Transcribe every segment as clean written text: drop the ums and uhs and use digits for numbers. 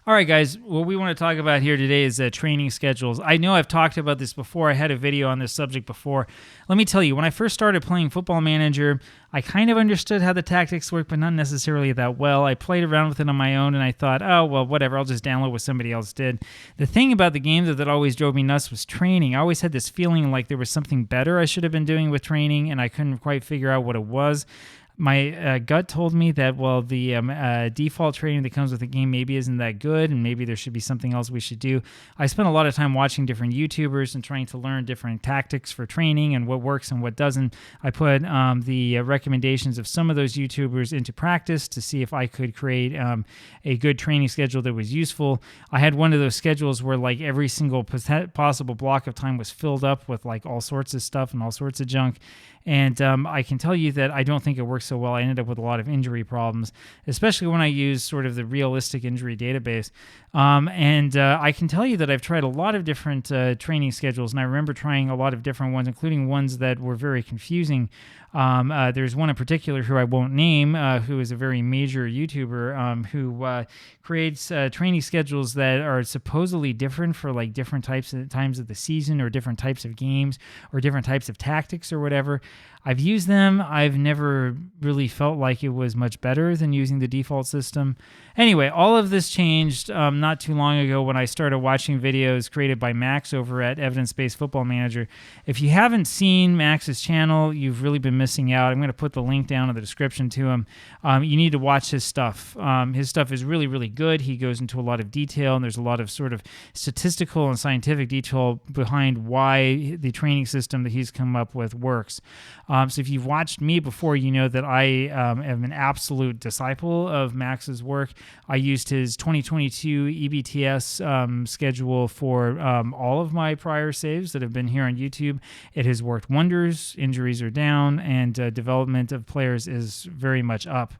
All right, guys, what we want to talk about here today is training schedules. I know I've talked about this before. I had a video on this subject before. Let me tell you, when I first started playing Football Manager, I kind of understood how the tactics work, but not necessarily that well. I played around with it on my own, and I thought, oh, well, whatever. I'll just download what somebody else did. The thing about the game that always drove me nuts was training. I always had this feeling like there was something better I should have been doing with training, and I couldn't quite figure out what it was. My gut told me that, well, the default training that comes with the game maybe isn't that good, and maybe there should be something else we should do. I spent a lot of time watching different YouTubers and trying to learn different tactics for training and what works and what doesn't. I put the recommendations of some of those YouTubers into practice to see if I could create a good training schedule that was useful. I had one of those schedules where like every single possible block of time was filled up with like all sorts of stuff and all sorts of junk. And I can tell you that I don't think it works so well. I ended up with a lot of injury problems, especially when I use sort of the realistic injury database. I can tell you that I've tried a lot of different training schedules, and I remember trying a lot of different ones, including ones that were very confusing. There's one in particular who I won't name, who is a very major YouTuber who creates training schedules that are supposedly different for like different times of the season or different types of games or different types of tactics or whatever. I've used them. I've never really felt like it was much better than using the default system. Anyway, all of this changed not too long ago when I started watching videos created by Max over at Evidence-Based Football Manager. If you haven't seen Max's channel, you've really been missing out. I'm going to put the link down in the description to him. You need to watch his stuff. His stuff is really, really good. He goes into a lot of detail, and there's a lot of sort of statistical and scientific detail behind why the training system that he's come up with works. So if you've watched me before, you know that I am an absolute disciple of Max's work. I used his 2022 EBTS schedule for all of my prior saves that have been here on YouTube. It has worked wonders. Injuries are down, and development of players is very much up.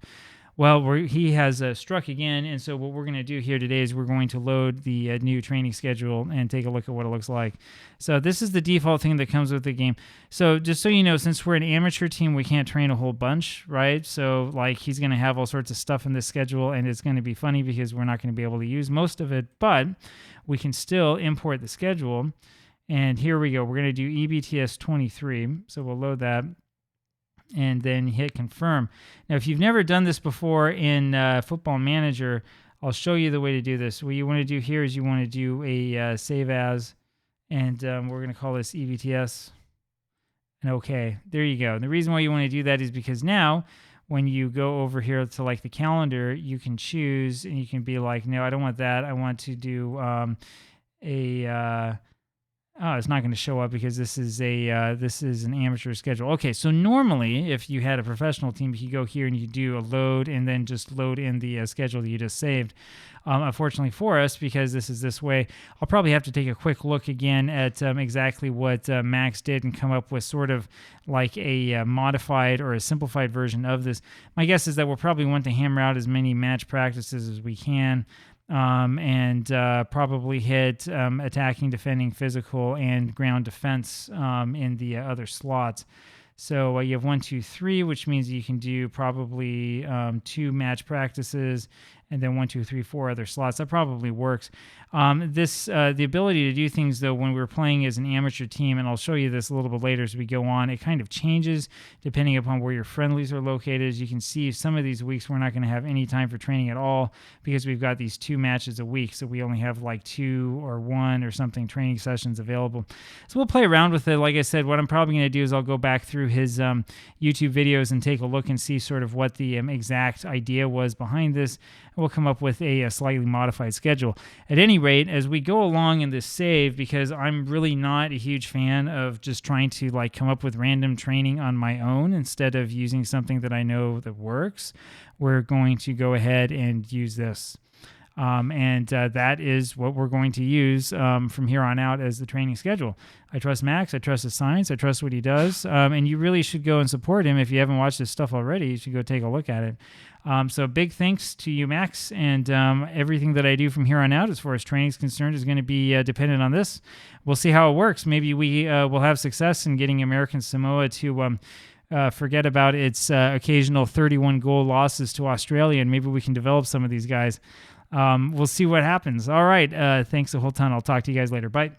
Well, he has struck again, and so what we're going to do here today is we're going to load the new training schedule and take a look at what it looks like. So this is the default thing that comes with the game. So just so you know, since we're an amateur team, we can't train a whole bunch, right? So like he's going to have all sorts of stuff in this schedule, and it's going to be funny because we're not going to be able to use most of it, but we can still import the schedule. And here we go. We're going to do EBTS 23, so we'll load that and then hit confirm. Now, if you've never done this before in Football Manager, I'll show you the way to do this. What you want to do here is you want to do a save as, and we're going to call this EBTS. And okay, there you go. And the reason why you want to do that is because now when you go over here to like the calendar, you can choose and you can be like, no, I don't want that. I want to do it's not going to show up because this is an amateur schedule. Okay, so normally if you had a professional team, you go here and you do a load and then just load in the schedule that you just saved. Unfortunately for us, because this is this way, I'll probably have to take a quick look again at exactly what Max did and come up with sort of like a modified or a simplified version of this. My guess is that we'll probably want to hammer out as many match practices as we can. And probably hit attacking, defending, physical, and ground defense in the other slots. So you have 1, 2, 3, which means you can do probably 2 match practices, and then 1, 2, 3, 4 other slots. That probably works. The ability to do things, though, when we're playing as an amateur team, and I'll show you this a little bit later as we go on, it kind of changes depending upon where your friendlies are located. As you can see, some of these weeks we're not going to have any time for training at all because we've got these 2 matches a week, so we only have like 2 or 1 or something training sessions available. So we'll play around with it. Like I said, what I'm probably going to do is I'll go back through his YouTube videos and take a look and see sort of what the exact idea was behind this. We'll come up with a slightly modified schedule. At any rate, as we go along in this save, because I'm really not a huge fan of just trying to like come up with random training on my own instead of using something that I know that works, we're going to go ahead and use this. That is what we're going to use from here on out as the training schedule. I trust Max. I trust his science. I trust what he does. And you really should go and support him. If you haven't watched his stuff already, you should go take a look at it. So big thanks to you, Max. And everything that I do from here on out as far as training is concerned is going to be dependent on this. We'll see how it works. Maybe we will have success in getting American Samoa to forget about its occasional 31-goal losses to Australia, and maybe we can develop some of these guys. We'll see what happens. All right. Thanks a whole ton. I'll talk to you guys later. Bye.